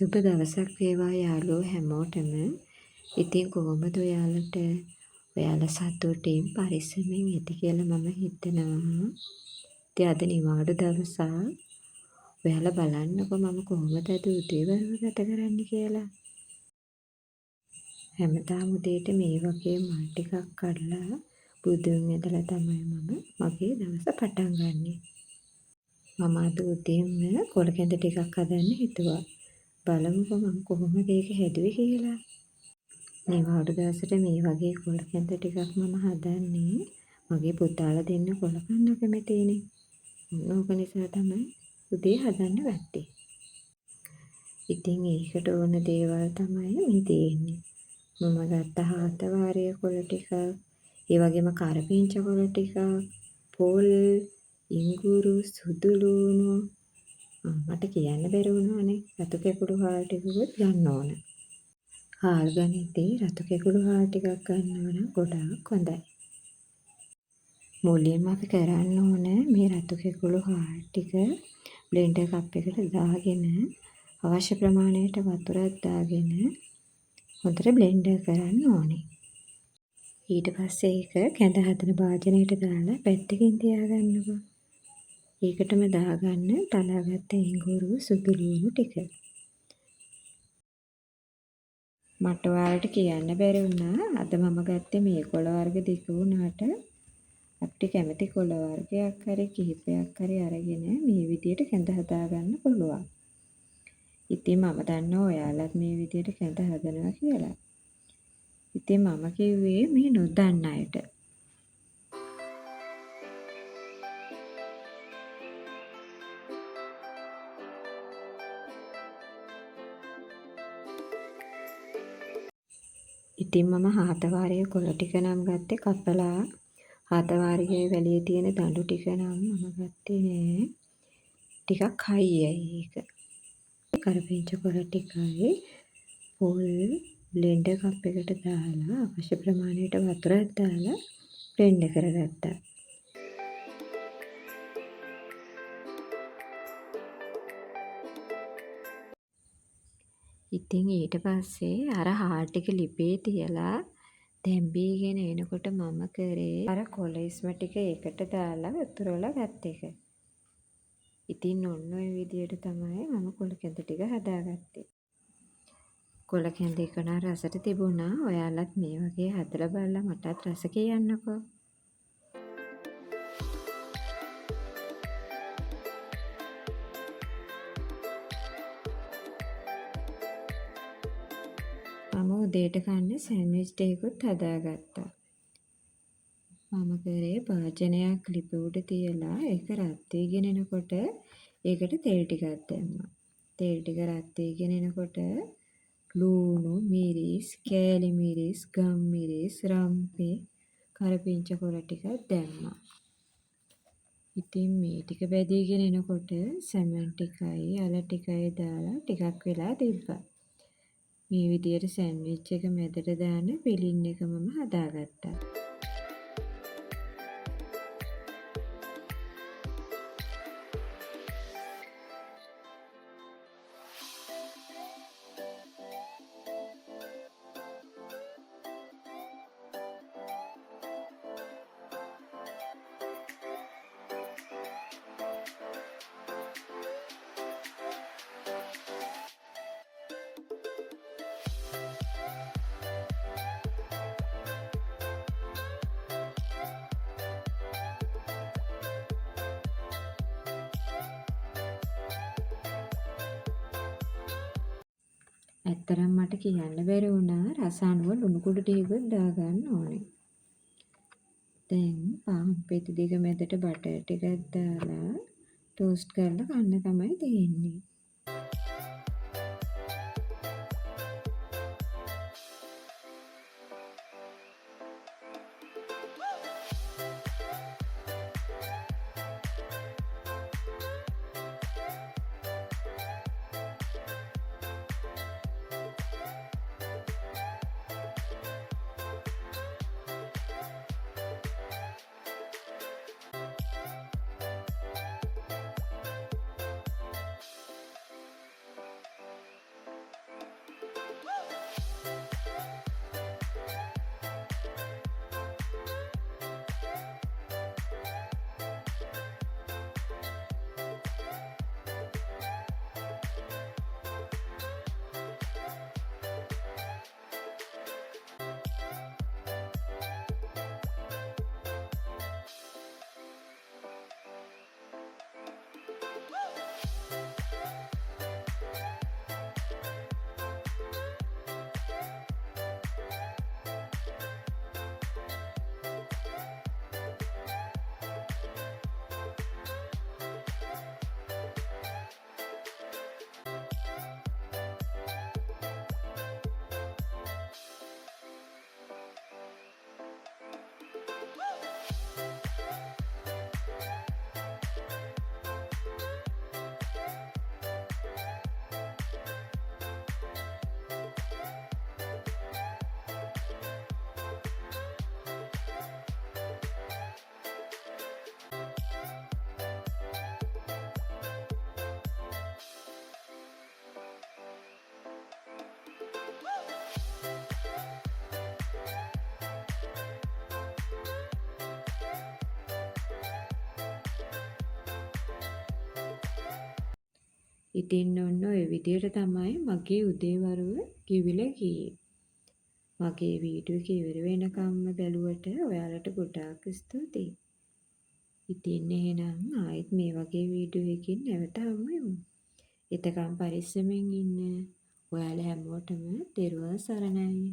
සුබ දවසක් වේවා යාළුවෝ හැමෝටම. ඉතින් කොහොමද ඔයාලා සතුටින් පරිස්සමෙන් ඇති කියලා මම හිතනවා. ඉතින් අද නිවාඩු දවසක්. ඔයාලා බලන්නකෝ මම කොහොමද අද උදේවරුව ගත කරන්නේ කියලා. හැමදාම උදේට මේ වගේ මල් ටිකක් කඩලා බුදුන් ඇදලා තමයි මම මගේ දවස පටන් ගන්නෙ. මම අද උදේම කොළ කැඳ ටිකක් හදන්න හිතුවා. බලමුකෝ මම කොහොමද ඒක හැදුවේ කියලා. නිවාඩු දවසට මේ වගේ කොළ කැඳ ටිකක් මම හදන්නේ. මගේ පුතාලා දෙන්න කොළ කන්න කැමතිනේ. ඕක නිසා තමයි උදේ හදන්න ගත්තේ. ඉතින් ඒකට ඕන දේවල් තමයි මේ තියෙන්නේ. මම ගත්ත හාතවාරිය කොළ ටිකක්, ඒ වගේම කරපිංච කොළ ටිකක්, පොල්, ඉඟුරු, සුදු ලූණු. මට කියන්න බැරි වුණානේ. රතු කැකුළු හාල් ටිකකුත් ගන්න ඕන. හාල් ගනිද්දී රතු කැකුළු හාල් ටිකක් ගන්නවා නම් ගොඩාක් හොඳයි. මුලින්ම අපි කරන්න ඕන මේ රතු කැකුළු හාල් ටික බ්ලෙන්ඩර් කප් එකට දාගෙන අවශ්‍ය ප්‍රමාණයට වතුරක් දාගෙන හොඳට බ්ලෙන්ඩ් කරන්න ඕනේ. ඊට පස්සේ ඒක කැඳ හදන භාජනයට දාලා පැත්තකින් තියාගන්නකෝ. ඒකටම දාගන්න තලාගත්ත ඉඟුරු සුදු ලුණු ටික. මට ඔයාලට කියන්න බැරි වුණා අද මම ගත්තේ මේ කොළ වර්ග දෙක වුණාට අපිට කැමති කොළ වර්ගයක් හරි කිහිපයක් හරි අරගෙන මේ විදියට කැඳ හදාගන්න පුළුවන්. ඉතින් මම දන්නවා ඔයාලත් මේ විදියට කැඳ හදනවා කියලා. ඉතින් මම කිව්වේ මේ නොදන්න අයට. ඉතින් මම හාතවාරියේ කොළ ටික නම් ගත්තේ කපලා. හාතවාරියේ වැලියේ තියෙන දඬු ටික නම් මම ගත්තේ නෑ. ටිකක් හයියයි ඒක. කරපිංච කොළ ටිකයි පොල් බ්ලෙන්ඩර් කප් එකට දාලා අවශ්‍ය ප්‍රමාණයට වතුරක් දාලා බ්ලෙන්ඩ් කරගත්තා. ඉතින් ඊට පස්සේ අර හාල් ටික ලිපේ තියලා තැම්බීගෙන එනකොට මම කරේ අර කොළ ඉස්ම ටික ඒකට දාලා උතුරලා ගත්ත එක. ඉතින් ඔන්න ඔය විදියට තමයි මම කොළ කැඳ ටික හදාගත්තේ. කොළ කැඳ එක නම් රසට තිබුණා. ඔයාලත් මේ වගේ හදලා බලලා මටත් රස කියන්නකෝ. මම උදේට කන්න සෑන්ඩ්විච් ටිකකුත් හදාගත්තා. මම කරේ භාජනයක් ලිප උඩ තියලා ඒක රත් වීගෙන එනකොට ඒකට තෙල් ටිකක් දැම්මා. තෙල් ටික රත් වීගෙන එනකොට ලූණු, මිරිස්, කෑලි මිරිස්, ගම් මිරිස්, රම්පේ, කරපිංච කොළ ටිකක් දැම්මා. ඉතින් මේ ටික බැදීගෙන එනකොට සැමන් ටිකයි, අල ටිකයි දාලා ටිකක් වෙලා තිබ්බා. මේ විදියට සෑන්ඩ්විච් එක මැදට දාන පිලින් එක මම හදාගත්තා. ඇත්තරම් මට කියන්න බැරි වුණා රස අනුව ලුණු කුඩු ටිකකුත් දාගන්න ඕනේ. දැන් පාන් පෙති දෙක මැදට බටර් ටිකක් දාලා ටෝස්ට් කරලා කන්න තමයි තියෙන්නේ. ඉතින් ඔන්න ඔය විදියට තමයි මගේ උදේවරුව ගෙවිලා ගියේ. මගේ වීඩියෝ එක ඉවර වෙනකම්ම බැලුවට ඔයාලට ගොඩාක් ස්තුතියි. ඉතින් එහෙනම් ආයෙත් මේ වගේ වීඩියෝ එකකින් නැවත හමු වෙමු. එතකම් පරිස්සමෙන් ඉන්න. ඔයාලා හැමෝටම තෙරුවන් සරණයි.